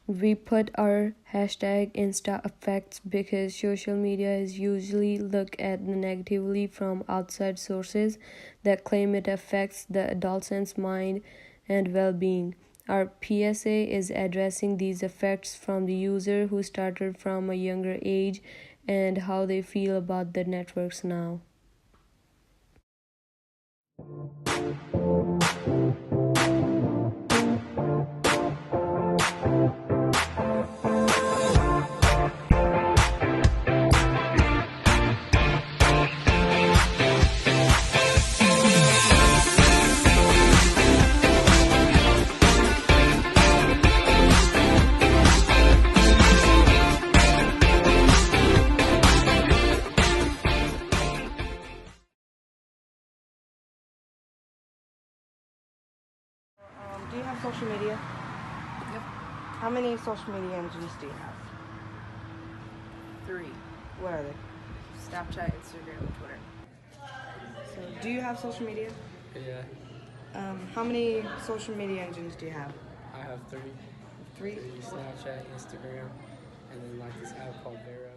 We put our hashtag Insta effects because social media is usually looked at negatively from outside sources that claim it affects the adolescent's mind and well-being. Our PSA is addressing these effects from the user who started from a younger age and how they feel about the networks now. Do you have social media? Yep. How many social media engines do you have? 3. What are they? Snapchat, Instagram, and Twitter. So, do you have social media? Yeah, How many social media engines do you have? I have 3. Three? Snapchat, Instagram, and then like this app called Vero.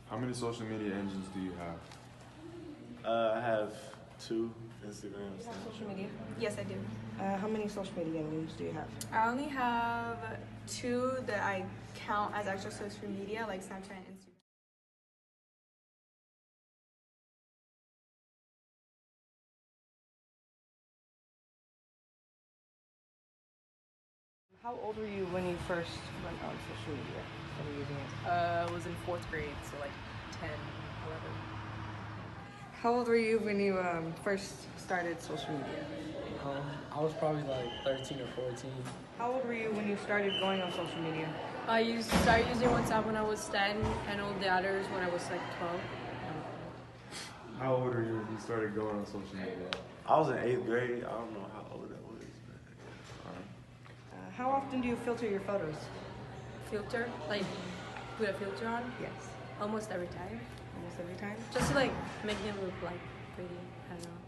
How many social media engines do you have? I have 2 Instagram. Do you have social media? Yes, I do. How many social media engines do you have? I only have 2 that I count as actual social media, like Snapchat and Instagram. How old were you when you first went on social media? Started using it? I was in 4th grade, so like 10, 11. How old were you when you first started social media? I was probably like 13 or 14. How old were you when you started going on social media? I started using WhatsApp when I was 10 and all the others when I was like 12. How old are you when you started going on social media? I was in 8th grade. I don't know how old that was. How often do you filter your photos? Filter, like put a filter on Yes. almost every time. Almost every time? Just to like make them look like pretty. I don't know.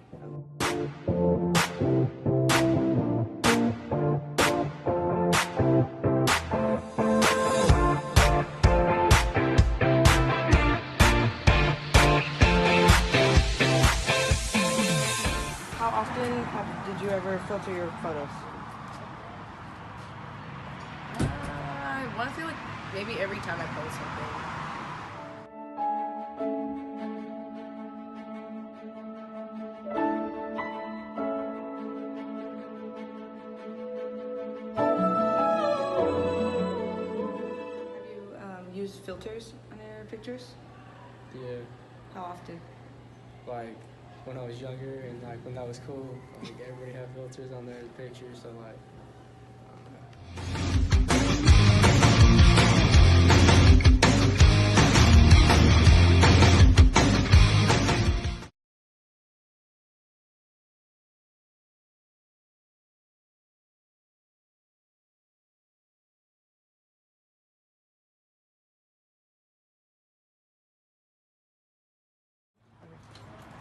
How often did you ever filter your photos? I want to feel like maybe every time I post something. Have you used filters on your pictures? Yeah, How often? like when I was younger and like when that was cool, like everybody had filters on their pictures, so like, I don't know.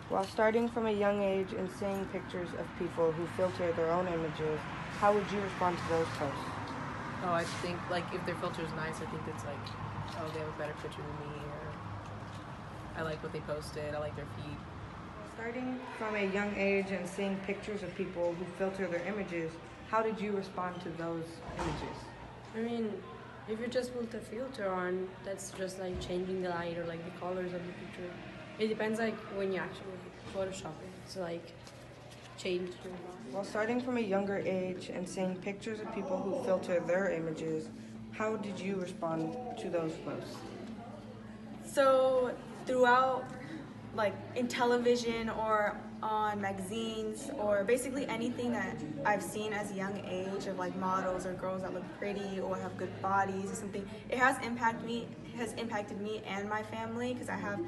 While starting from a young age and seeing pictures of people who filter their own images, how would you respond to those posts? Oh, I think like if their filter is nice, I think it's like, oh, they have a better picture than me, or I like what they posted. I like their feed. Starting from a young age and seeing pictures of people who filter their images, how did you respond to those images? I mean, if you just put a filter on, that's just like changing the light or like the colors of the picture. It depends like when you actually Photoshop it. So like change. While starting from a younger age and seeing pictures of people who filter their images, how did you respond to those posts? So throughout, like in television or on magazines or basically anything that I've seen as a young age of like models or girls that look pretty or have good bodies or something, it has impacted me and my family because I have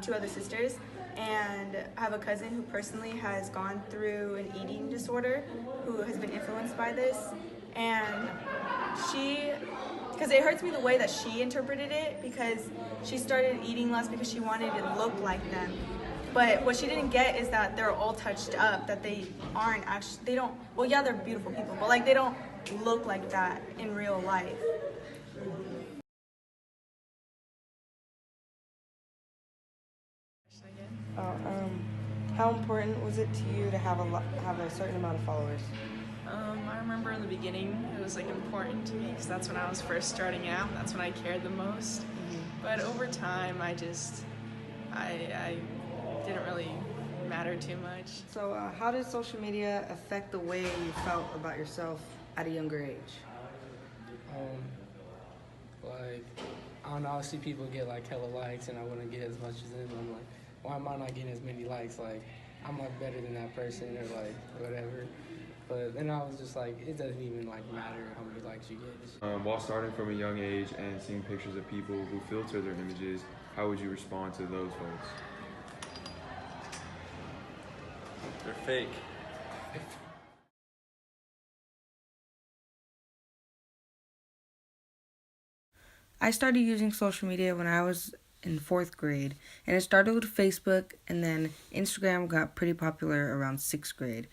2 other sisters, and I have a cousin who personally has gone through an eating disorder who has been influenced by this, and because it hurts me the way that she interpreted it, because she started eating less because she wanted to look like them. But what she didn't get is that they're all touched up, that they aren't actually, they don't, well, yeah, they're beautiful people, but like they don't look like that in real life. How important was it to you to have a certain amount of followers? I remember in the beginning it was like important to me because that's when I was first starting out. That's when I cared the most. But over time, I didn't really matter too much. So, how did social media affect the way you felt about yourself at a younger age? Like, I don't know, I see people get like hella likes and I wouldn't get as much as them. I'm like, why am I not getting as many likes? Like, I'm like better than that person or like whatever. But then I was just like, it doesn't even like matter how many likes you get. While starting from a young age and seeing pictures of people who filter their images, how would you respond to those folks? They're fake. I started using social media when I was in 4th grade, and it started with Facebook, and then Instagram got pretty popular around 6th grade.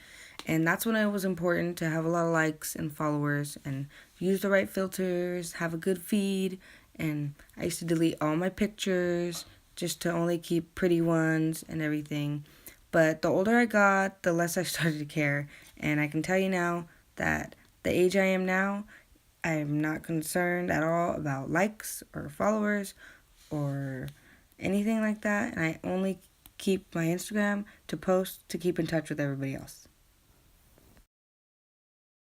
And that's when it was important to have a lot of likes and followers and use the right filters, have a good feed, and I used to delete all my pictures just to only keep pretty ones and everything. But the older I got, the less I started to care, and I can tell you now that the age I am now, I'm not concerned at all about likes or followers or anything like that, and I only keep my Instagram to post to keep in touch with everybody else.